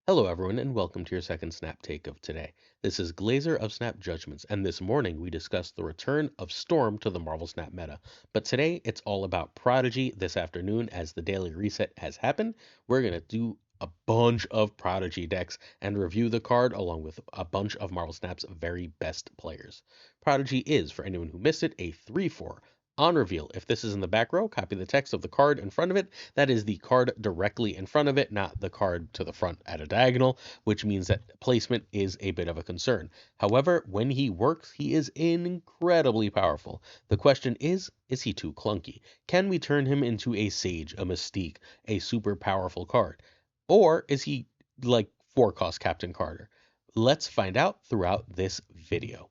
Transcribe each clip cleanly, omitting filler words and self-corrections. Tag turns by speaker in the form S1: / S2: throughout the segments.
S1: Hello, everyone, and welcome to your second Snap Take of today. This is Glazer of Snap Judgments, and this morning we discussed the return of Storm to the Marvel Snap meta. But today it's all about Prodigy. This afternoon, as the daily reset has happened, we're going to do a bunch of Prodigy decks and review the card along with a bunch of Marvel Snap's very best players. Prodigy is, for anyone who missed it, a 3/4. On reveal, if this is in the back row, copy the text of the card in front of it. That is the card directly in front of it, not the card to the front at a diagonal, which means that placement is a bit of a concern. However, when he works, he is incredibly powerful. The question is he too clunky? Can we turn him into a Sage, a Mystique, a super powerful card? Or is he like 4-cost Captain Carter? Let's find out throughout this video.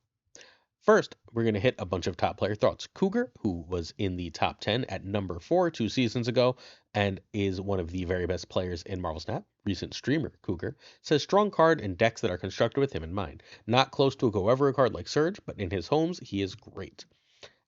S1: First, we're going to hit a bunch of top player thoughts. Cougar, who was in the top 10 at number 4 2 seasons ago and is one of the very best players in Marvel Snap, recent streamer Cougar, says strong card and decks that are constructed with him in mind. Not close to a go ever card like Surge, but in his homes, he is great.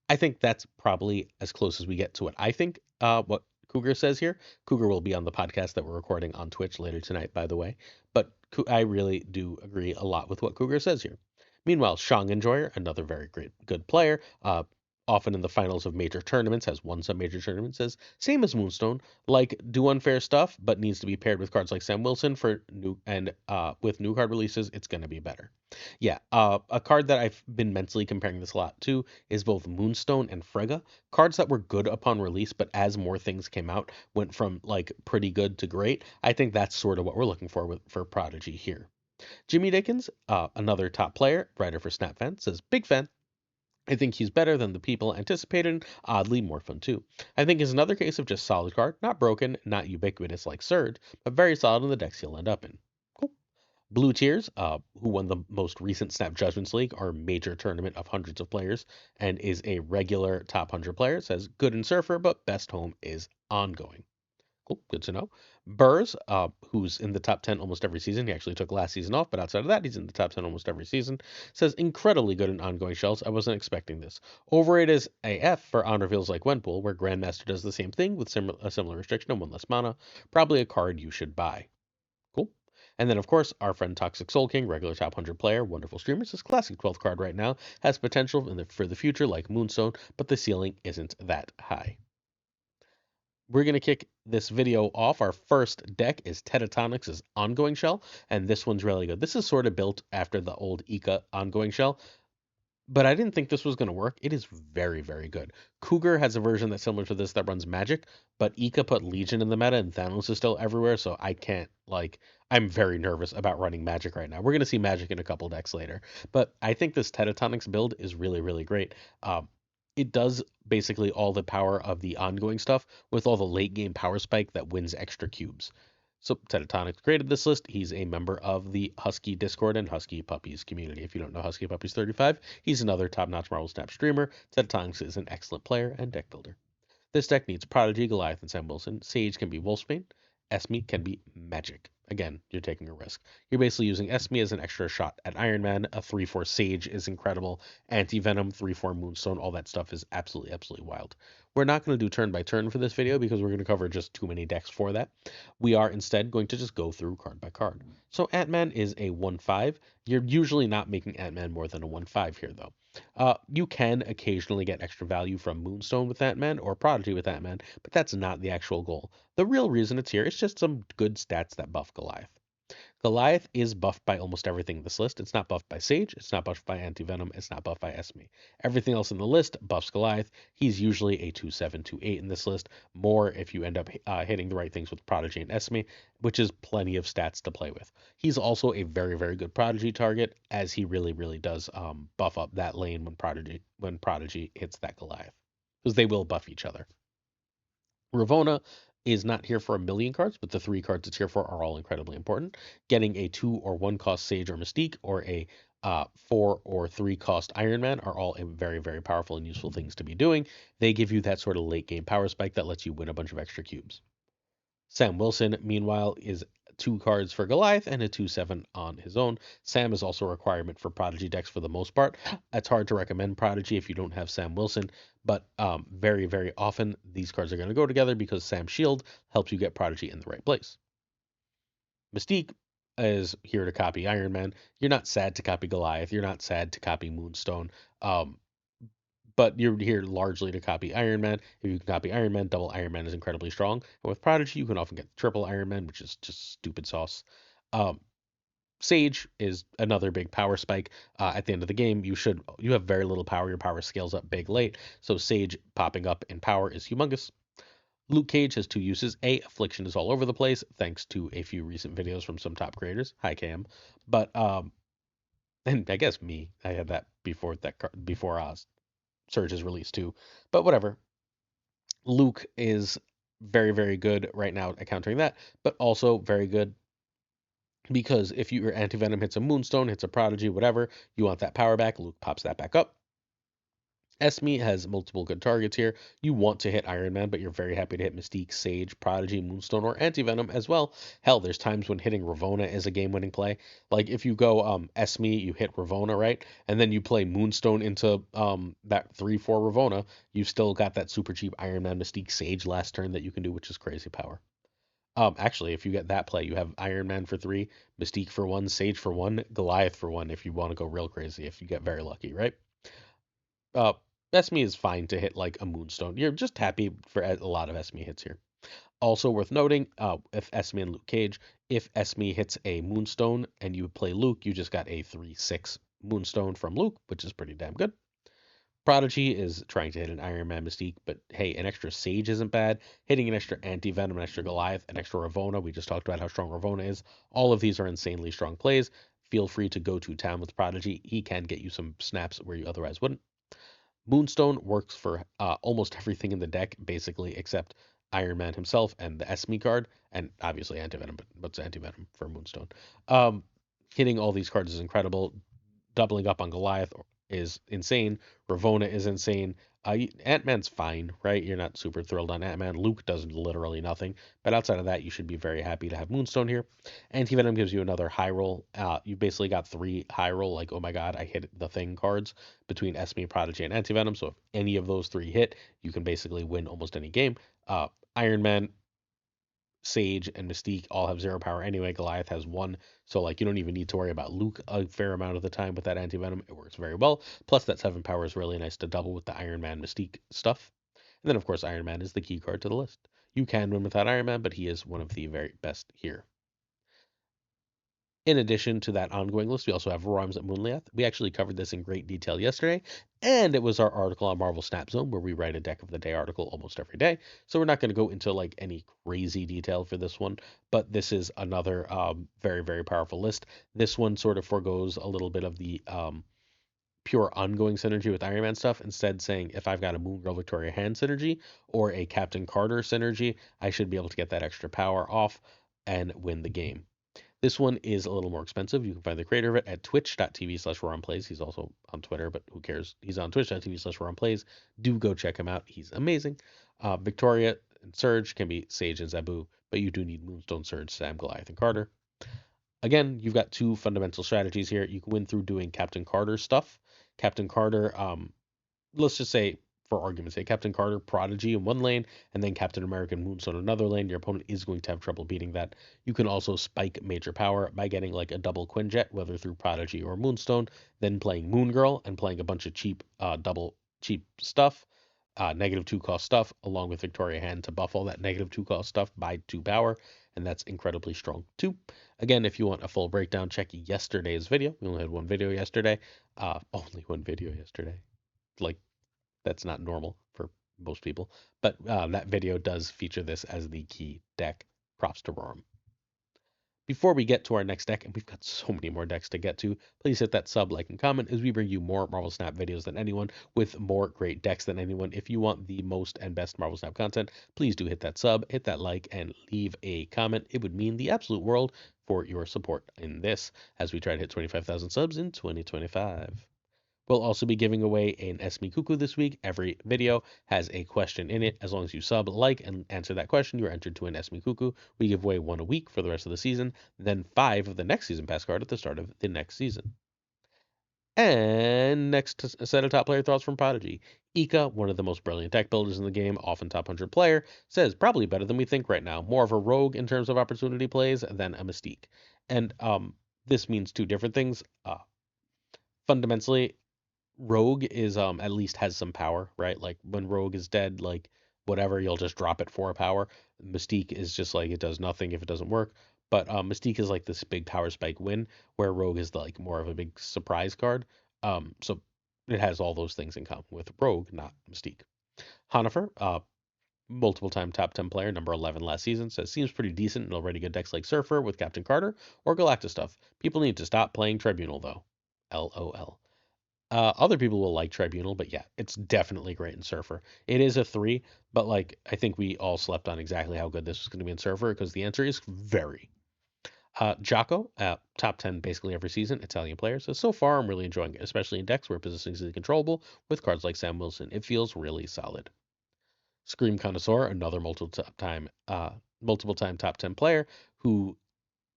S1: I think that's probably as close as we get to what I think what Cougar says here. Cougar will be on the podcast that we're recording on Twitch later tonight, by the way. But I really do agree a lot with what Cougar says here. Meanwhile, Shang Enjoyer, another very good player, often in the finals of major tournaments, has won some major tournaments, says same as Moonstone, like do unfair stuff, but needs to be paired with cards like Sam Wilson for new and with new card releases, it's going to be better. Yeah, a card that I've been mentally comparing this a lot to is both Moonstone and Frega, cards that were good upon release, but as more things came out, went from like pretty good to great. I think that's sort of what we're looking for Prodigy here. Jimmy Dickens, another top player, writer for SnapFan, says, big fan. I think he's better than the people anticipated, oddly more fun too. I think is another case of just solid card, not broken, not ubiquitous like Surge, but very solid in the decks he'll end up in. Cool. Blue Tears, who won the most recent Snap Judgments League, our major tournament of hundreds of players, and is a regular top 100 player, says good in Surfer, but best home is ongoing. Cool, good to know. Burrs, who's in the top 10 almost every season. He actually took last season off, but outside of that, he's in the top 10 almost every season. Says incredibly good in ongoing shells. I wasn't expecting this. Overrated is AF for on reveals like Gwenpool, where Grandmaster does the same thing with a similar restriction and one less mana. Probably a card you should buy. Cool. And then, of course, our friend Toxic Soul King, regular top 100 player, wonderful streamer, says classic 12th card right now, has potential for the future like Moonstone, but the ceiling isn't that high. We're going to kick this video off. Our first deck is Tetatonix's Ongoing Shell, and this one's really good. This is sort of built after the old Eeka Ongoing Shell, but I didn't think this was going to work. It is very, very good. Cougar has a version that's similar to this that runs Magic, but Eeka put Legion in the meta, and Thanos is still everywhere, so I can't, I'm very nervous about running Magic right now. We're going to see Magic in a couple decks later, but I think this Tetatonix build is really, really great. It does basically all the power of the ongoing stuff with all the late game power spike that wins extra cubes. So Tetatonix created this list. He's a member of the Husky Discord and Husky Puppies community. If you don't know Husky Puppies 35, he's another top-notch Marvel Snap streamer. Tetatonix is an excellent player and deck builder. This deck needs Prodigy, Goliath, and Sam Wilson. Sage can be Wolfsbane. Esme can be Magic. Again, you're taking a risk. You're basically using Esme as an extra shot at Iron Man. A 3/4 Sage is incredible. Anti-Venom, 3/4 Moonstone, all that stuff is absolutely, absolutely wild. We're not going to do turn by turn for this video because we're going to cover just too many decks for that. We are instead going to just go through card by card. So Ant-Man is a 1/5. You're usually not making Ant-Man more than a 1/5 here, though. You can occasionally get extra value from Moonstone with Ant-Man or Prodigy with Ant-Man, but that's not the actual goal. The real reason it's here is just some good stats that buff Goliath. Goliath is buffed by almost everything in this list. It's not buffed by Sage, it's not buffed by Anti-Venom, it's not buffed by Esme. Everything else in the list buffs Goliath. He's usually a 2/7, 2/8 in this list, more if you end up hitting the right things with Prodigy and Esme, which is plenty of stats to play with. He's also a very, very good Prodigy target, as he really, really does buff up that lane when Prodigy hits that Goliath, because they will buff each other. Ravonna is not here for a million cards, but the 3 cards it's here for are all incredibly important. Getting a 2 or 1 cost Sage or Mystique or a 4 or 3 cost Iron Man are all very, very powerful and useful things to be doing. They give you that sort of late game power spike that lets you win a bunch of extra cubes. Sam Wilson, meanwhile, is 2 cards for Goliath and a 2/7 on his own. Sam is also a requirement for Prodigy decks for the most part. It's hard to recommend Prodigy if you don't have Sam Wilson, but very, very often these cards are going to go together because Sam Shield helps you get Prodigy in the right place. Mystique is here to copy Iron Man. You're not sad to copy Goliath. You're not sad to copy Moonstone. Um, but you're here largely to copy Iron Man. If you can copy Iron Man, double Iron Man is incredibly strong. And with Prodigy, you can often get triple Iron Man, which is just stupid sauce. Um, Sage is another big power spike. At the end of the game, you have very little power. Your power scales up big late, so Sage popping up in power is humongous. Luke Cage has two uses. A, Affliction is all over the place, thanks to a few recent videos from some top creators. Hi, Cam. But and I guess me, I had that before Surge's release too. But whatever. Luke is very, very good right now at countering that, but also very good because if your anti-venom hits a Moonstone, hits a Prodigy, whatever, you want that power back, Luke pops that back up. Esme has multiple good targets here. You want to hit Iron Man, but you're very happy to hit Mystique, Sage, Prodigy, Moonstone, or Anti-Venom as well. Hell, there's times when hitting Ravonna is a game-winning play. Like if you go Esme, you hit Ravonna, right? And then you play Moonstone into that 3-4 Ravonna, you've still got that super cheap Iron Man, Mystique, Sage last turn that you can do, which is crazy power. Actually, if you get that play, you have Iron Man for 3, Mystique for 1, Sage for 1, Goliath for 1 if you want to go real crazy, if you get very lucky, right? Uh, Esme is fine to hit like a Moonstone. You're just happy for a lot of Esme hits here. Also worth noting, if Esme and Luke Cage, if Esme hits a Moonstone and you play Luke, you just got a 3/6 Moonstone from Luke, which is pretty damn good. Prodigy is trying to hit an Iron Man Mystique, but hey, an extra Sage isn't bad. Hitting an extra Anti-Venom, an extra Goliath, an extra Ravonna, we just talked about how strong Ravonna is. All of these are insanely strong plays. Feel free to go to town with Prodigy. He can get you some snaps where you otherwise wouldn't. Moonstone works for almost everything in the deck, basically, except Iron Man himself and the Esme card, and obviously Anti-Venom, but what's Anti-Venom for Moonstone? Um, Hitting all these cards is incredible. Doubling up on Goliath is insane. Ravonna is insane. Ant-Man's fine, right? You're not super thrilled on Ant-Man. Luke does literally nothing. But outside of that, you should be very happy to have Moonstone here. Anti-Venom gives you another high roll. You basically got 3 high roll, like, oh my god, I hit the thing cards between Esme, Prodigy, and Anti-Venom. So if any of those 3 hit, you can basically win almost any game. Iron Man, Sage, and Mystique all have 0 power anyway. Goliath has 1. So, like, you don't even need to worry about Luke a fair amount of the time with that Anti-Venom. It works very well. Plus, that 7 power is really nice to double with the Iron Man Mystique stuff. And then, of course, Iron Man is the key card to the list. You can win without Iron Man, but he is one of the very best here. In addition to that ongoing list, we also have Roram's at moon-liath. We actually covered this in great detail yesterday, and it was our article on Marvel Snap Zone where we write a deck of the day article almost every day. So we're not going to go into like any crazy detail for this one, but this is another very, very powerful list. This one sort of forgoes a little bit of the pure ongoing synergy with Iron Man stuff, instead saying if I've got a Moon Girl Victoria Hand synergy or a Captain Carter synergy, I should be able to get that extra power off and win the game. This one is a little more expensive. You can find the creator of it at twitch.tv/RoramPlays. He's also on Twitter, but who cares? He's on twitch.tv/RoramPlays. Do go check him out. He's amazing. Victoria and Surge can be Sage and Zabu, but you do need Moonstone, Surge, Sam, Goliath, and Carter. Again, you've got 2 fundamental strategies here. You can win through doing Captain Carter stuff. Captain Carter, let's just say, for argument's sake, Captain Carter, Prodigy in one lane, and then Captain America Moonstone in another lane. Your opponent is going to have trouble beating that. You can also spike major power by getting like a double Quinjet, whether through Prodigy or Moonstone, then playing Moon Girl and playing a bunch of cheap, double cheap stuff, -2 cost stuff, along with Victoria Hand to buff all that -2 cost stuff by 2 power, and that's incredibly strong too. Again, if you want a full breakdown, check yesterday's video. We only had one video yesterday. Only one video yesterday. Like, that's not normal for most people, but that video does feature this as the key deck. Props to Roram. Before we get to our next deck, and we've got so many more decks to get to, please hit that sub, like, and comment as we bring you more Marvel Snap videos than anyone with more great decks than anyone. If you want the most and best Marvel Snap content, please do hit that sub, hit that like, and leave a comment. It would mean the absolute world for your support in this as we try to hit 25,000 subs in 2025. We'll also be giving away an Esme Cuckoo this week. Every video has a question in it. As long as you sub, like, and answer that question, you're entered to an Esme Cuckoo. We give away 1 a week for the rest of the season, then 5 of the next season pass card at the start of the next season. And next, a set of top player thoughts from Prodigy. Eeka, one of the most brilliant deck builders in the game, often top 100 player, says probably better than we think right now. More of a rogue in terms of opportunity plays than a Mystique. And this means two different things. Fundamentally, Rogue is at least has some power, right? Like when Rogue is dead, like whatever, you'll just drop it for a power. Mystique is just like it does nothing if it doesn't work. But Mystique is like this big power spike win, where Rogue is like more of a big surprise card. So it has all those things in common with Rogue, not Mystique. Honifer, multiple time top 10 player, number 11 last season, says seems pretty decent in already good decks like Surfer with Captain Carter or Galactus stuff. People need to stop playing Tribunal though. LOL. Other people will like Tribunal, but yeah, it's definitely great in Surfer. It is a 3, but like I think we all slept on exactly how good this was going to be in Surfer because the answer is very. Jocko, top 10 basically every season, Italian player. So far I'm really enjoying it, especially in decks where positioning is controllable with cards like Sam Wilson. It feels really solid. Scream Connoisseur, another multiple time top 10 player who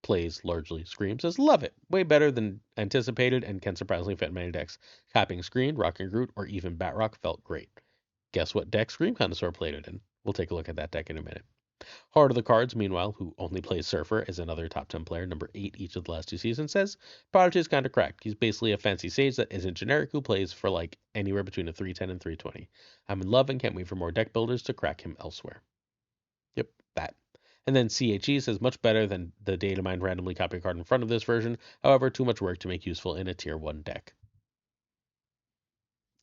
S1: plays largely Scream, says love it. Way better than anticipated and can surprisingly fit many decks. Copying Screen, Rocking Groot, or even Batrock felt great. Guess what deck Scream Connoisseur played it in? We'll take a look at that deck in a minute. Heart of the Cards, meanwhile, who only plays Surfer, is another top 10 player, number 8 each of the last 2 seasons, says Prodigy is kind of cracked. He's basically a fancy sage that isn't generic who plays for like anywhere between a 310 and 320. I'm in love and can't wait for more deck builders to crack him elsewhere. Yep, that. And then CHE says much better than the data mine randomly copy card in front of this version. However, too much work to make useful in a tier 1 deck.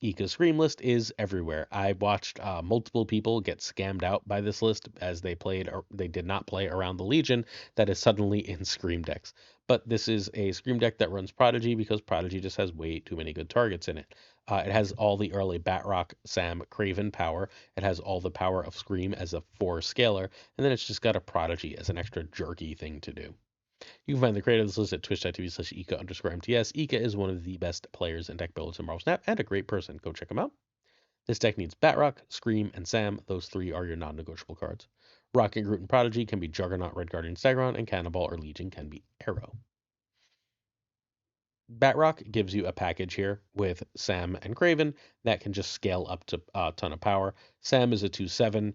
S1: Eeka's Scream list is everywhere. I watched multiple people get scammed out by this list as they did not play around the Legion that is suddenly in Scream decks. But this is a Scream deck that runs Prodigy because Prodigy just has way too many good targets in it. It has all the early Batrock, Sam, Craven power. It has all the power of Scream as a 4 scaler, and then it's just got a Prodigy as an extra jerky thing to do. You can find the creator of this list at twitch.tv/Eeka_MTS. Eeka is one of the best players and deck builders in Marvel Snap and a great person. Go check him out. This deck needs Batrock, Scream, and Sam. Those 3 are your non-negotiable cards. Rocket Groot and Prodigy can be Juggernaut, Red Guardian, Stagron, and Cannonball or Legion can be Arrow. Batrock gives you a package here with Sam and Craven that can just scale up to a ton of power. Sam is a 2/7.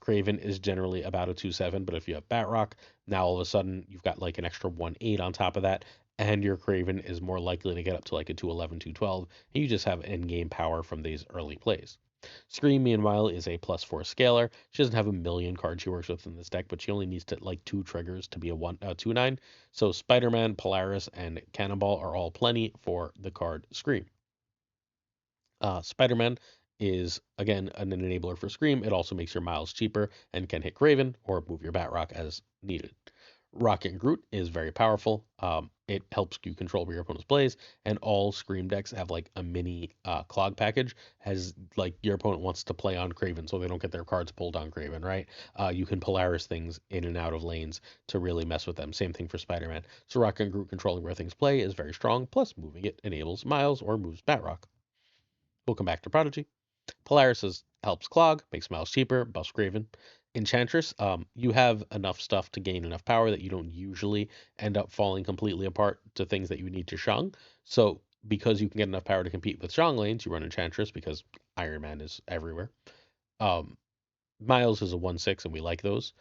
S1: Craven is generally about a 2/7, but if you have Batrock, now all of a sudden you've got like an extra 1/8 on top of that, and your Craven is more likely to get up to like a 2/11, 2/12, and you just have in-game power from these early plays. Scream, meanwhile, is a +4 scaler. She doesn't have a million cards she works with in this deck, but she only needs to like 2 triggers to be a 2/9. So Spider-Man, Polaris, and Cannonball are all plenty for the card Scream. Spider-Man is again an enabler for Scream. It also makes your miles cheaper and can hit Craven or move your Batrock as needed. Rocket Groot is very powerful. It helps you control where your opponents plays, and all Scream decks have like a mini clog package. As like your opponent wants to play on Craven, so they don't get their cards pulled on Craven, right? You can Polaris things in and out of lanes to really mess with them. Same thing for Spider-Man. So Rocket Groot controlling where things play is very strong. Plus, moving it enables Miles or moves Batrock. We'll come back to Prodigy. Polaris helps clog, makes Miles cheaper, buffs Craven. Enchantress, you have enough stuff to gain enough power that you don't usually end up falling completely apart to things that you need to Shang. So because you can get enough power to compete with Shang lanes, you run Enchantress because Iron Man is everywhere. Um, Miles is a 1/6, and we like those.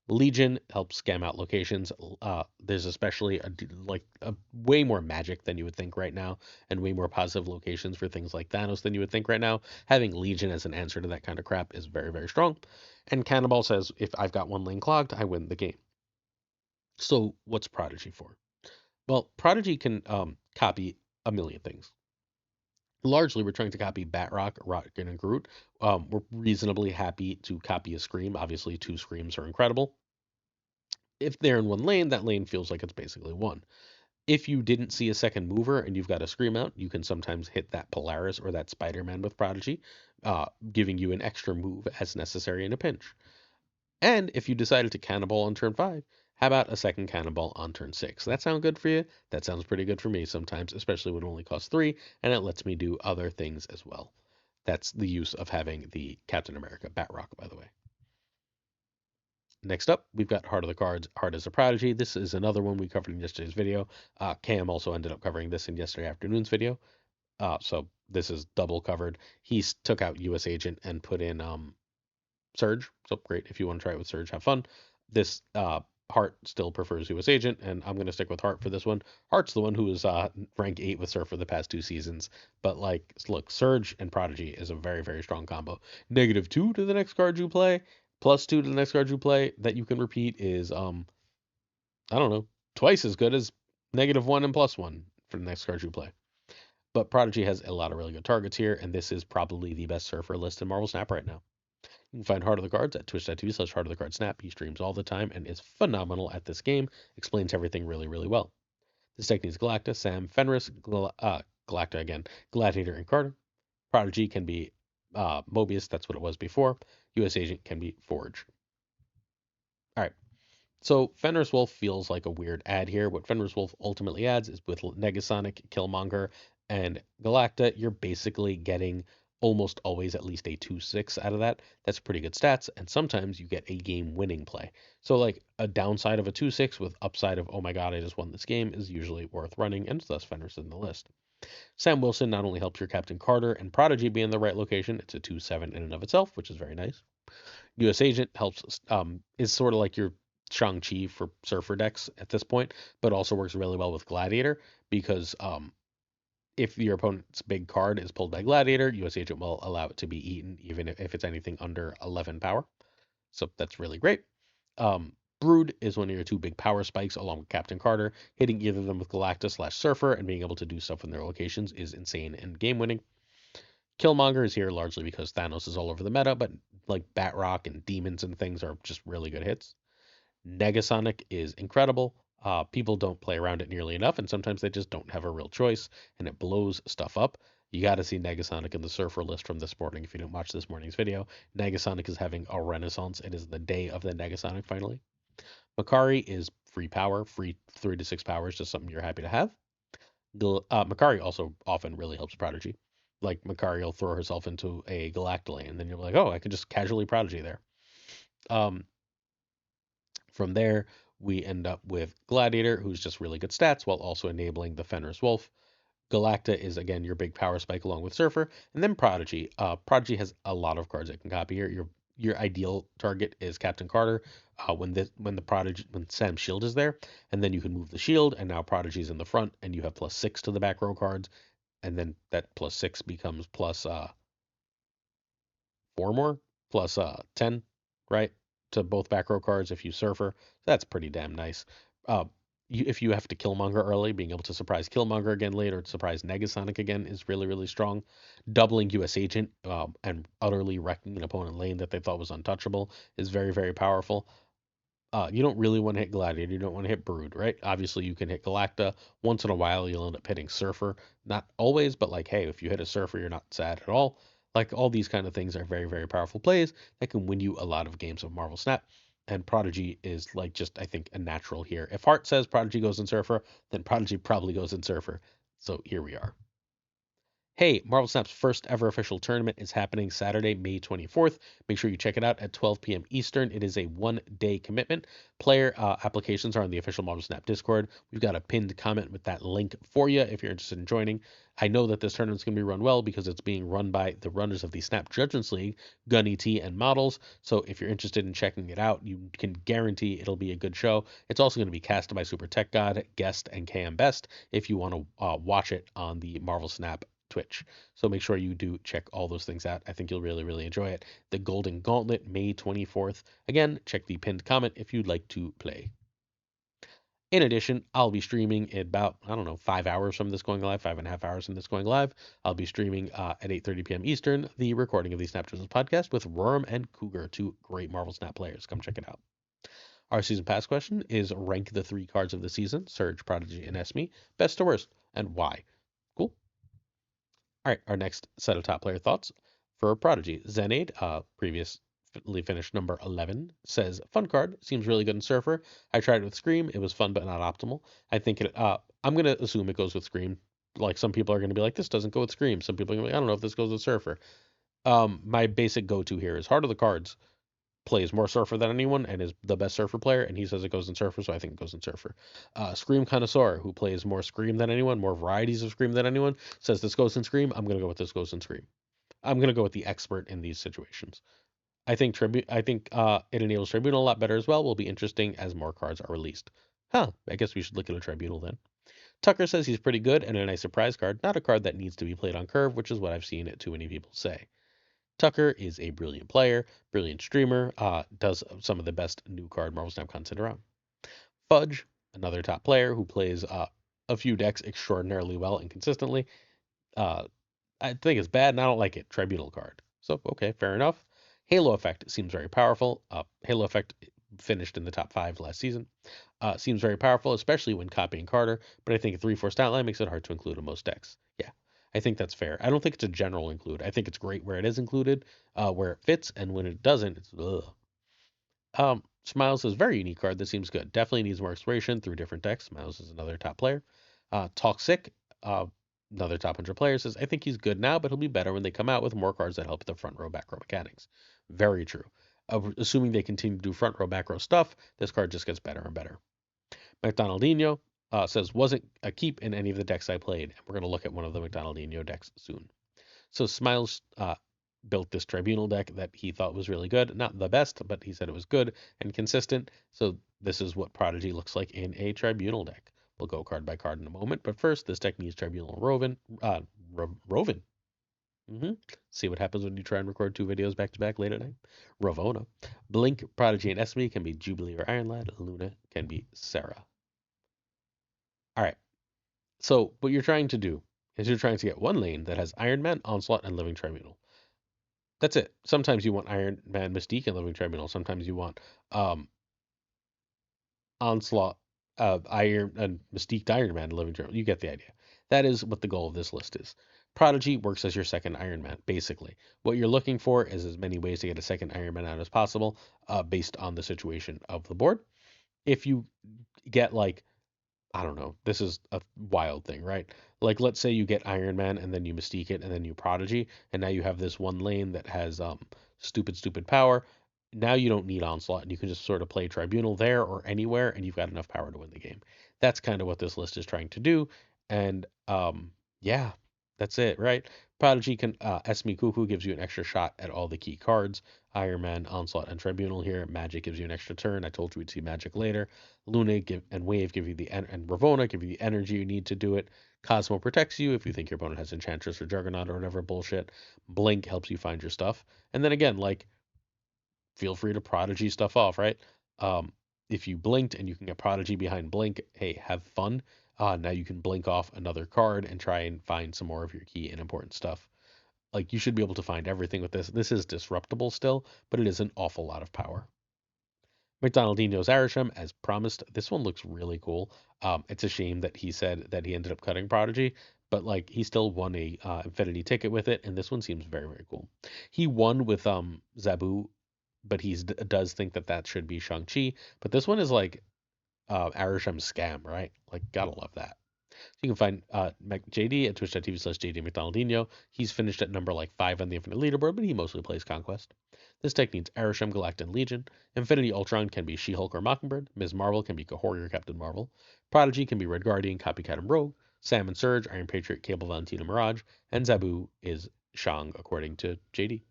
S1: Legion helps scam out locations. There's especially a way more magic than you would think right now, and way more positive locations for things like Thanos than you would think right now. Having Legion as an answer to that kind of crap is very, very strong. And Cannonball says, if I've got one lane clogged, I win the game. So what's Prodigy for? Well, Prodigy can copy a million things. Largely, we're trying to copy Batrock, Rocket, and Groot. We're reasonably happy to copy a Scream. Obviously, 2 Screams are incredible. If they're in one lane, that lane feels like it's basically one. If you didn't see a second mover and you've got a Scream out, you can sometimes hit that Polaris or that Spider-Man with Prodigy, giving you an extra move as necessary in a pinch. And if you decided to Cannonball on turn 5, how about a second Cannonball on turn 6? That sound good for you? That sounds pretty good for me sometimes, especially when it only costs 3, and it lets me do other things as well. That's the use of having the Captain America Batrock, by the way. Next up, we've got Heart of the Cards, Heart as a Prodigy. This is another one we covered in yesterday's video. Cam also ended up covering this in yesterday afternoon's video. So this is double covered. He took out US Agent and put in Surge. So great. If you want to try it with Surge, have fun. This Heart still prefers US Agent, and I'm going to stick with Heart for this one. Heart's the one who is rank 8 with Surfer the past 2 seasons. But, like, look, Surge and Prodigy is a very, very strong combo. -2 to the next card you play, +2 to the next card you play that you can repeat is, I don't know, twice as good as -1 and +1 for the next card you play. But Prodigy has a lot of really good targets here, and this is probably the best Surfer list in Marvel Snap right now. You can find Heart of the Cards at twitch.tv/Heart of the Card Snap. He streams all the time and is phenomenal at this game. Explains everything really, really well. This deck needs Galacta, Sam, Fenris, Galacta again, Gladiator, and Carter. Prodigy can be Mobius, that's what it was before. US Agent can be Forge. All right. So Fenris Wolf feels like a weird ad here. What Fenris Wolf ultimately adds is with Negasonic, Killmonger, and Galacta, you're basically getting almost always at least a 2/6 out of that. That's pretty good stats, and sometimes you get a game-winning play. So like a downside of a 2/6 with upside of, oh my god, I just won this game is usually worth running, and thus Fenris in the list. Sam Wilson not only helps your Captain Carter and Prodigy be in the right location, it's a 2/7 in and of itself, which is very nice. US Agent helps is sort of like your Shang-Chi for Surfer decks at this point, but also works really well with Gladiator because if your opponent's big card is pulled by Gladiator, US Agent will allow it to be eaten even if it's anything under 11 power. So that's really great. Brood is one of your two big power spikes along with Captain Carter. Hitting either of them with Galactus/Surfer and being able to do stuff in their locations is insane and game winning. Killmonger is here largely because Thanos is all over the meta, but like Batrock and demons and things are just really good hits. Negasonic is incredible. People don't play around it nearly enough, and sometimes they just don't have a real choice, and it blows stuff up. You got to see Negasonic in the Surfer list from this morning if you didn't watch this morning's video. Negasonic is having a renaissance. It is the day of the Negasonic finally. Makari is free power, free 3 to 6 powers, just something you're happy to have. Makari also often really helps Prodigy. Like Makari will throw herself into a Galactolane, and then you're like, oh, I could just casually Prodigy there. From there, we end up with Gladiator, who's just really good stats while also enabling the Fenris Wolf. Galacta is again your big power spike along with Surfer, and then Prodigy. Prodigy has a lot of cards that can copy here. Your ideal target is Captain Carter. When Sam's shield is there, and then you can move the shield, and now Prodigy's in the front, and you have +6 to the back row cards, and then that +6 becomes plus 4 more, plus 10, right? To both back row cards if you Surfer. That's pretty damn nice. Uh, if you have to Killmonger early, being able to surprise Killmonger again later, surprise Negasonic again is really, really strong. Doubling US Agent and utterly wrecking an opponent lane that they thought was untouchable is very, very powerful. You don't really want to hit Gladiator. You don't want to hit Brood, right? Obviously, you can hit Galacta. Once in a while, you'll end up hitting Surfer. Not always, but like, hey, if you hit a Surfer, you're not sad at all. Like, all these kind of things are very, very powerful plays that can win you a lot of games of Marvel Snap. And Prodigy is like just, I think, a natural here. If Heart says Prodigy goes in Surfer, then Prodigy probably goes in Surfer. So here we are. Hey, Marvel Snap's first ever official tournament is happening Saturday, May 24th. Make sure you check it out at 12 p.m. Eastern. It is a 1-day commitment. Player applications are on the official Marvel Snap Discord. We've got a pinned comment with that link for you if you're interested in joining. I know that this tournament's going to be run well because it's being run by the runners of the Snap Judgments League, Gunny T and Models. So if you're interested in checking it out, you can guarantee it'll be a good show. It's also going to be casted by Super Tech God, Guest, and KM Best if you want to watch it on the Marvel Snap Twitch. So make sure you do check all those things out. I think you'll really, really enjoy it. The Golden Gauntlet, May 24th. Again, check the pinned comment if you'd like to play. In addition, I'll be streaming in about, 5 hours from this going live, 5.5 hours from this going live. I'll be streaming at 8:30 p.m. Eastern, the recording of the Snap Judgments podcast with Roram and Cougar, two great Marvel Snap players. Come check it out. Our season pass question is rank the 3 cards of the season, Surge, Prodigy, and Esme, best to worst, and why. Cool. All right, our next set of top player thoughts for Prodigy. Zenade, previously finished number 11, says, fun card, seems really good in Surfer. I tried it with Scream, it was fun but not optimal. I think I'm going to assume it goes with Scream. Like some people are going to be like, this doesn't go with Scream. Some people are going to be like, I don't know if this goes with Surfer. My basic go-to here is Heart of the Cards plays more Surfer than anyone and is the best Surfer player, and he says it goes in Surfer, so I think it goes in Surfer. Scream Connoisseur, who plays more Scream than anyone, more varieties of Scream than anyone, says this goes in Scream. I'm going to go with this goes in Scream. I'm going to go with the expert in these situations. it enables Tribunal a lot better as well. Will be interesting as more cards are released. Huh, I guess we should look at a Tribunal then. Tucker says he's pretty good and a nice surprise card, not a card that needs to be played on curve, which is what I've seen too many people say. Tucker is a brilliant player, brilliant streamer, does some of the best new card Marvel Snap content around. Fudge, another top player who plays a few decks extraordinarily well and consistently. Uh, I think it's bad and I don't like it. Tribunal card. So, okay, fair enough. Halo Effect seems very powerful. Halo Effect finished in the top 5 last season. Seems very powerful, especially when copying Carter, but I think a 3-4 stat line makes it hard to include in most decks. Yeah, I think that's fair. I don't think it's a general include. I think it's great where it is included, where it fits, and when it doesn't, it's ugh. Smiles is a very unique card that seems good. Definitely needs more exploration through different decks. Smiles is another top player. Toxic, another top 100 player, says, I think he's good now, but he'll be better when they come out with more cards that help the front row, back row mechanics. Very true. Assuming they continue to do front row, back row stuff, this card just gets better and better. McDonaldinho says, wasn't a keep in any of the decks I played. And we're going to look at one of the McDonaldinho decks soon. So Smiles built this Tribunal deck that he thought was really good. Not the best, but he said it was good and consistent. So this is what Prodigy looks like in a Tribunal deck. We'll go card by card in a moment, but first, this deck needs Tribunal Roven. Roven. See what happens when you try and record 2 videos back to back late at night. Ravona. Blink, Prodigy, and Esme can be Jubilee or Iron Lad. Luna can be Sarah. All right. So what you're trying to do is you're trying to get one lane that has Iron Man, Onslaught, and Living Tribunal. That's it. Sometimes you want Iron Man, Mystique, and Living Tribunal. Sometimes you want Onslaught, Iron and Mystique, Iron Man, and Living Tribunal. You get the idea. That is what the goal of this list is. Prodigy works as your second Iron Man, basically. What you're looking for is as many ways to get a second Iron Man out as possible, based on the situation of the board. If you get like, I don't know, this is a wild thing, right? Like, let's say you get Iron Man and then you Mystique it and then you Prodigy, and now you have this one lane that has stupid power. Now you don't need Onslaught, and you can just sort of play Tribunal there or anywhere, and you've got enough power to win the game. That's kind of what this list is trying to do, and yeah, that's it, right? Prodigy can Esme Cuckoo gives you an extra shot at all the key cards. Iron Man, Onslaught, and Tribunal here. Magic gives you an extra turn. I told you we'd see Magic later. Luna and Wave give you and Ravona give you the energy you need to do it. Cosmo protects you if you think your opponent has Enchantress or Juggernaut or whatever bullshit. Blink helps you find your stuff. And then again, like, feel free to Prodigy stuff off, right? If you blinked and you can get Prodigy behind Blink, hey, have fun. Now you can blink off another card and try and find some more of your key and important stuff. Like, you should be able to find everything with this. This is disruptible still, but it is an awful lot of power. McDonaldinho's Arishem, as promised. This one looks really cool. It's a shame that he said that he ended up cutting Prodigy, but like he still won a Infinity ticket with it, and this one seems very cool. He won with Zabu, but he does think that that should be Shang-Chi. But this one is like Arishem's scam, right? Like, gotta love that. You can find JD at twitch.tv/JD McDonaldinho. He's finished at number like 5 on the Infinite Leaderboard, but he mostly plays Conquest. This deck needs Arishem, Galactan, Legion. Infinity Ultron can be She-Hulk or Mockingbird. Ms. Marvel can be Kahori or Captain Marvel. Prodigy can be Red Guardian, Copycat, and Rogue. Sam and Surge, Iron Patriot, Cable, Valentina, Mirage. And Zabu is Shang, according to JD.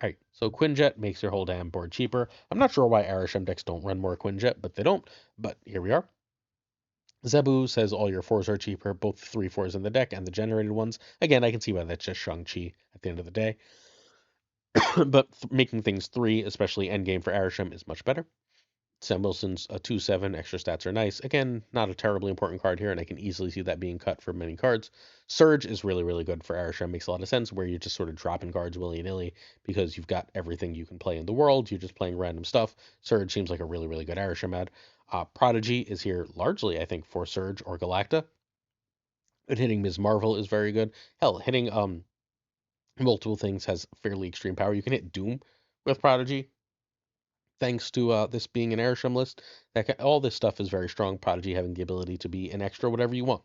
S1: Alright, so Quinjet makes your whole damn board cheaper. I'm not sure why Arishem decks don't run more Quinjet, but they don't. But here we are. Zebu says all your 4s are cheaper, both 3/4s in the deck and the generated ones. Again, I can see why that's just Shang-Chi at the end of the day. But making things 3, especially endgame for Arishem, is much better. Sam Wilson's a 2/7, extra stats are nice. Again, not a terribly important card here, and I can easily see that being cut for many cards. Surge is really good for Arishem. Makes a lot of sense where you're just sort of dropping cards willy-nilly because you've got everything you can play in the world. You're just playing random stuff. Surge seems like a really good Arishem ad. Prodigy is here largely, I think, for Surge or Galacta. And hitting Ms. Marvel is very good. Hell, hitting multiple things has fairly extreme power. You can hit Doom with Prodigy, thanks to this being an Arishem list. All this stuff is very strong. Prodigy having the ability to be an extra whatever you want.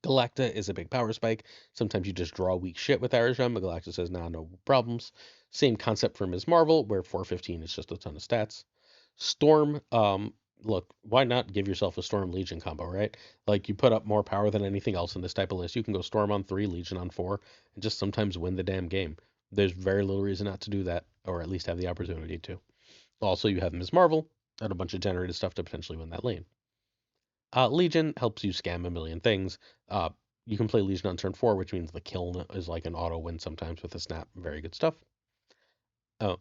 S1: Galacta is a big power spike. Sometimes you just draw weak shit with Arishem. Galacta says, nah, no problems. Same concept for Ms. Marvel, where 415 is just a ton of stats. Storm, look, why not give yourself a Storm Legion combo, right? Like, you put up more power than anything else in this type of list. You can go Storm on 3, Legion on 4, and just sometimes win the damn game. There's very little reason not to do that, or at least have the opportunity to. Also, you have Ms. Marvel and a bunch of generated stuff to potentially win that lane. Legion helps you scam a million things. Uh, you can play Legion on turn 4, which means the kiln is like an auto win sometimes with a snap. Very good stuff.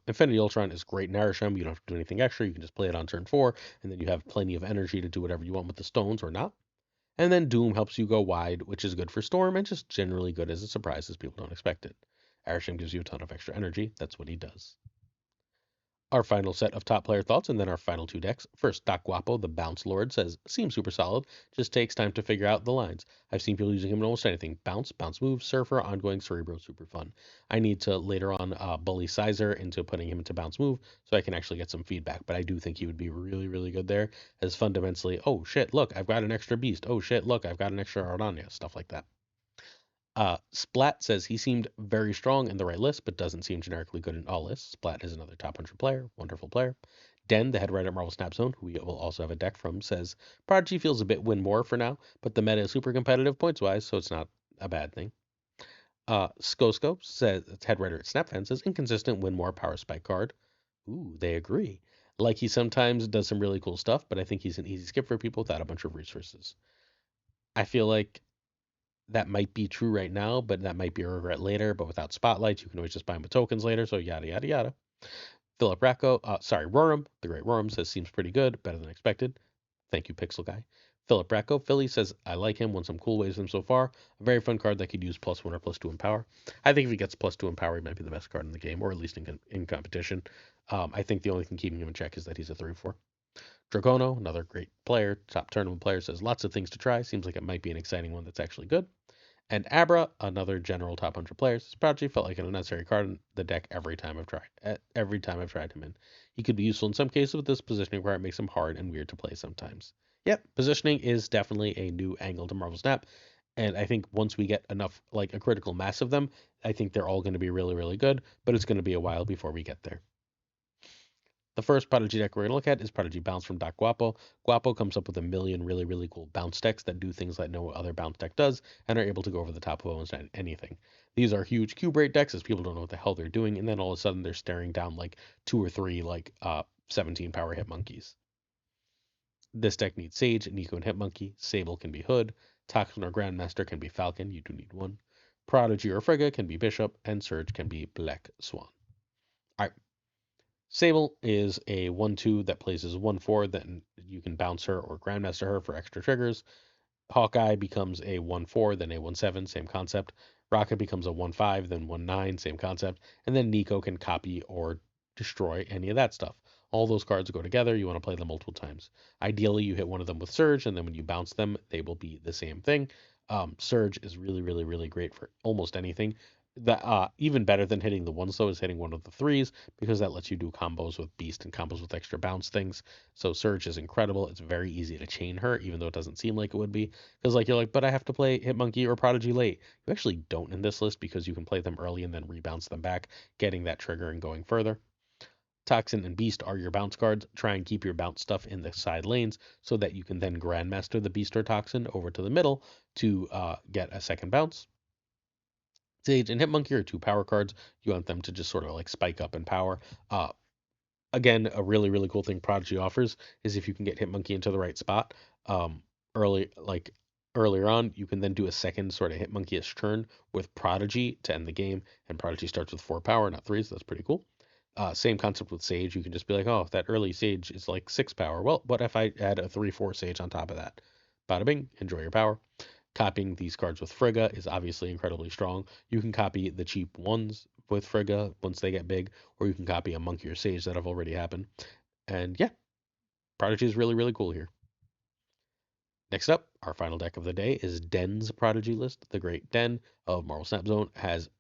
S1: Infinity Ultron is great in Arishem. You don't have to do anything extra. You can just play it on turn 4, and then you have plenty of energy to do whatever you want with the stones or not. And then Doom helps you go wide, which is good for Storm and just generally good as a surprise as people don't expect it. Arishem gives you a ton of extra energy. That's what he does. Our final set of top player thoughts, and then our final two decks. First, Doc Guapo, the Bounce Lord, says, seems super solid, just takes time to figure out the lines. I've seen people using him in almost anything. Bounce, bounce move, surfer, ongoing, cerebro, super fun. I need to later on bully Sizer into putting him into bounce move so I can actually get some feedback, but I do think he would be really, really good there as fundamentally, oh shit, look, I've got an extra beast. Oh shit, look, I've got an extra Ardania, stuff like that. Splat says he seemed very strong in the right list, but doesn't seem generically good in all lists. Splat is another top 100 player, wonderful player. Den, the head writer at Marvel Snap Zone, who we will also have a deck from, says Prodigy feels a bit win more for now, but the meta is super competitive points wise, so it's not a bad thing. Skosko says head writer at Snapfan says inconsistent win more power spike card. Ooh, they agree. Like he sometimes does some really cool stuff, but I think he's an easy skip for people without a bunch of resources. I feel like that might be true right now, but that might be a regret later. But without spotlights, you can always just buy them with tokens later. So yada yada yada. Philip Racco, Roram, the great Roram says seems pretty good, better than expected. Thank you, Pixel Guy. Philip Racco, Philly says I like him, won some cool ways with him so far. A very fun card that could use +1 or +2 in power. I think if he gets +2 in power, he might be the best card in the game, or at least in competition. I think the only thing keeping him in check is that he's a 3/4. Dragono, another great player, top tournament player, says lots of things to try. Seems like it might be an exciting one that's actually good. And Abra, another general top 100 players, this Prodigy felt like an unnecessary card in the deck every time I've tried. Every time I've tried him in, he could be useful in some cases, but this positioning requirement makes him hard and weird to play sometimes. Yep, positioning is definitely a new angle to Marvel Snap, and I think once we get enough, like a critical mass of them, I think they're all going to be really, really good. But it's going to be a while before we get there. The first Prodigy deck we're going to look at is Prodigy Bounce from Doc Guapo. Guapo comes up with a million really, really cool bounce decks that do things that no other bounce deck does and are able to go over the top of almost anything. These are huge cube rate decks as people don't know what the hell they're doing, and then all of a sudden they're staring down like 2 or 3 17 power hit monkeys. This deck needs Sage, Nico, and Hitmonkey. Sable can be Hood. Toxin or Grandmaster can be Falcon. You do need one. Prodigy or Frigga can be Bishop, and Surge can be Black Swan. All right. Sable is a 1/2 that plays as 1/4, then you can bounce her or Grandmaster her for extra triggers. Hawkeye becomes a 1/4, then a 1/7, same concept. Rocket becomes a 1/5, then 1/9, same concept. And then Nico can copy or destroy any of that stuff. All those cards go together. You want to play them multiple times. Ideally, you hit one of them with Surge, and then when you bounce them, they will be the same thing. Surge is really, really, really great for almost anything. That even better than hitting the ones though is hitting one of the threes because that lets you do combos with Beast and combos with extra bounce things. So Surge is incredible. It's very easy to chain her, even though it doesn't seem like it would be. Because like you're like, but I have to play Hitmonkey or Prodigy late. You actually don't in this list because you can play them early and then rebounce them back, getting that trigger and going further. Toxin and Beast are your bounce cards. Try and keep your bounce stuff in the side lanes so that you can then Grandmaster the Beast or Toxin over to the middle to get a second bounce. Sage and Hitmonkey are 2 power cards. You want them to just sort of like spike up in power. Uh, Again, a really, really cool thing Prodigy offers is if you can get Hitmonkey into the right spot early, like earlier on, you can then do a second sort of Hitmonkey-ish turn with Prodigy to end the game. And Prodigy starts with 4 power, not 3, so that's pretty cool. Same concept with Sage. You can just be like, oh, that early Sage is like 6 power. Well, what if I add a 3/4 Sage on top of that? Bada bing, enjoy your power. Copying these cards with Frigga is obviously incredibly strong. You can copy the cheap ones with Frigga once they get big, or you can copy a Monkey or Sage that have already happened. And yeah, Prodigy is really, really cool here. Next up, our final deck of the day is Den's Prodigy list. The Great Den of Marvel Snap Zone has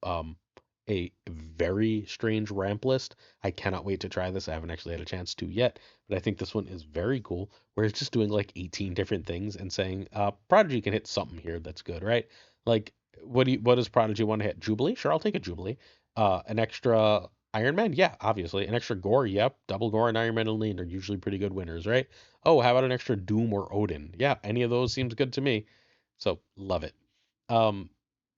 S1: a very strange ramp list. I cannot wait to try this. I haven't actually had a chance to yet, but I think this one is very cool, where it's just doing like 18 different things and saying, Prodigy can hit something here that's good, right? Like, what does Prodigy want to hit? Jubilee? Sure, I'll take a Jubilee. An extra Iron Man? Yeah, obviously. An extra Gore? Yep. Double Gore and Iron Man and Lean are usually pretty good winners, right? Oh, how about an extra Doom or Odin? Yeah, any of those seems good to me. So love it. Um,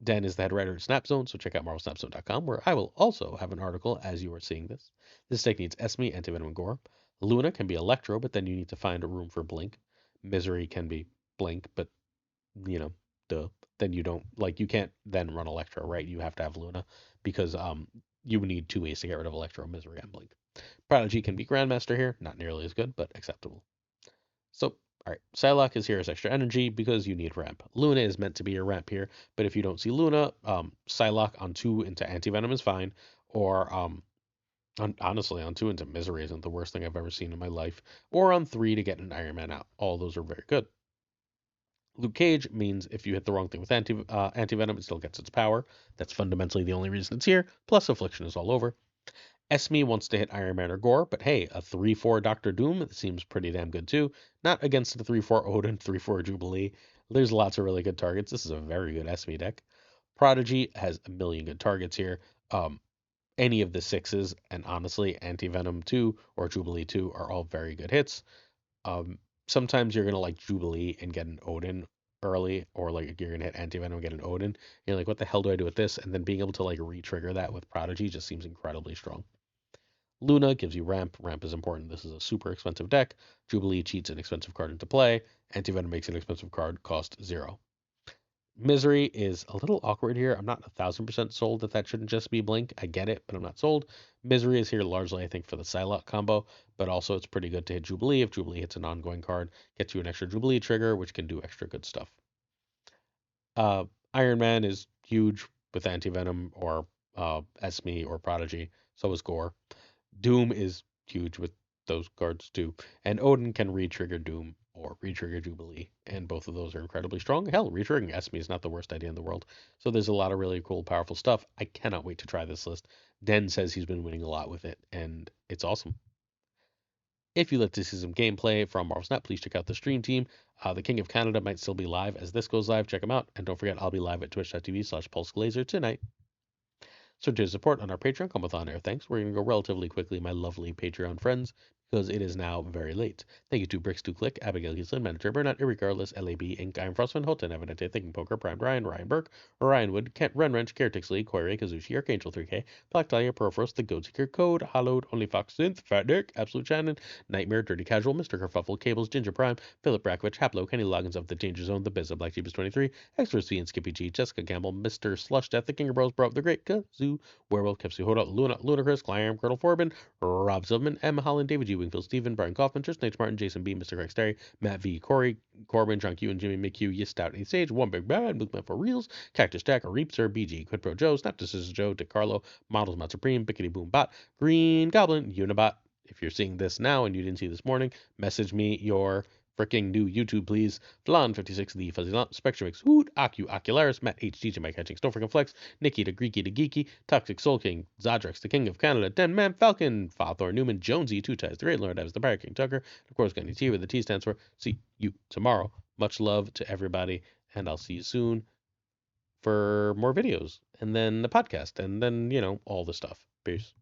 S1: Den is the head writer at Snap Zone, so check out marvelsnapzone.com, where I will also have an article as you are seeing this. This deck needs Esme, Antivenom, and Gore. Luna can be Electro, but then you need to find a room for Blink. Misery can be Blink, but you know, duh. Then you don't like you can't then run Electro, right? You have to have Luna because you need two ways to get rid of Electro, Misery, and Blink. Prodigy can be Grandmaster here, not nearly as good, but acceptable. So, all right, Psylocke is here as extra energy because you need ramp. Luna is meant to be your ramp here, but if you don't see Luna, Psylocke on 2 into Antivenom is fine, or honestly, on 2 into Misery isn't the worst thing I've ever seen in my life, or on 3 to get an Iron Man out. All those are very good. Luke Cage means if you hit the wrong thing with Antivenom, it still gets its power. That's fundamentally the only reason it's here, plus Affliction is all over. Esme wants to hit Iron Man or Gore, but hey, a 3-4 Doctor Doom seems pretty damn good too. Not against the 3-4 Odin, 3-4 Jubilee. There's lots of really good targets. This is a very good Esme deck. Prodigy has a million good targets here. Any of the 6s, and honestly, Anti-Venom 2 or Jubilee 2 are all very good hits. Sometimes you're going to like Jubilee and get an Odin early, or like you're going to hit Anti-Venom and get an Odin. You're like, what the hell do I do with this? And then being able to like re-trigger that with Prodigy just seems incredibly strong. Luna gives you ramp. Ramp is important. This is a super expensive deck. Jubilee cheats an expensive card into play. Antivenom makes an expensive card cost 0. Misery is a little awkward here. I'm not 1,000% sold that shouldn't just be Blink. I get it, but I'm not sold. Misery is here largely, I think, for the Psylocke combo, but also it's pretty good to hit Jubilee. If Jubilee hits an ongoing card, gets you an extra Jubilee trigger, which can do extra good stuff. Uh, Iron Man is huge with Antivenom or Esme or Prodigy. So is Gore. Doom is huge with those cards too. And Odin can re-trigger Doom or re-trigger Jubilee, and both of those are incredibly strong. Hell, re-triggering Esme is not the worst idea in the world. So there's a lot of really cool, powerful stuff. I cannot wait to try this list. Den says he's been winning a lot with it, and it's awesome. If you'd like to see some gameplay from Marvel Snap, please check out the stream team. The King of Canada might still be live as this goes live. Check him out. And don't forget, I'll be live at twitch.tv/PulseGlazer tonight. So to support on our Patreon, come with on-air thanks. We're going to go relatively quickly, my lovely Patreon friends, because it is now very late. Thank you to Bricks2Click, Abigail Gislin, Manager Bernard, Irregardless, LAB, Inc., I'm Frostman, Holton, Evidente, Thinking Poker, Prime Ryan, Ryan Burke, Ryan Wood, Kent, Ren Wrench, Caretixley, Koiri, Kazushi, Archangel 3K, Black Dahlia, Profrost, The Goat Seeker, Code, Hollowed, Only Fox Synth, Fat Dick, Absolute Shannon, Nightmare, Dirty Casual, Mr. Kerfuffle, Cables, Ginger Prime, Philip Brakovich, Haplo, Kenny Loggins of The Danger Zone, The Biz of Black Jeepus 23, Extra C and Skippy G, Jessica Campbell, Mr. Slush Death, The King of Bros, Bro, The Great Kazoo, Werewolf, Kepsi Hoda, Luna, Ludacris, Clam, Colonel Forbin, Rob Silverman, Emma Holland, David G. Wingfield, Stephen, Brian Kaufman, Tristan H. Martin, Jason B., Mr. Craig Sterry, Matt V., Corey, Corbin, John Q, and Jimmy McHugh, Yes Stout, A Sage, One Big Bad, Movement for Reels, Cactus Jack, Reapster, BG, Quid Pro Joe, Snap This Is Joe, DeCarlo, Models Mod Supreme, Bickety Boom Bot, Green Goblin, Unibot. If you're seeing this now and you didn't see this morning, message me your freaking new YouTube, please. Flan56, The Fuzzy Lump, Spectrumix, Hoot, Acu, Ocularis, Matt H, DJ Mike Hatchings, Don't Freaking Flex, Nikki, The Greeky, The Geeky, Toxic Soul King, Zodrex, The King of Canada, Den Man Falcon, Fathor Newman, Jonesy, Two Ties, The Great Lord Evans, The Pirate King Tucker, of course, Gunny T, where the T stands for. See you tomorrow. Much love to everybody, and I'll see you soon for more videos, and then the podcast, and then, all the stuff. Peace.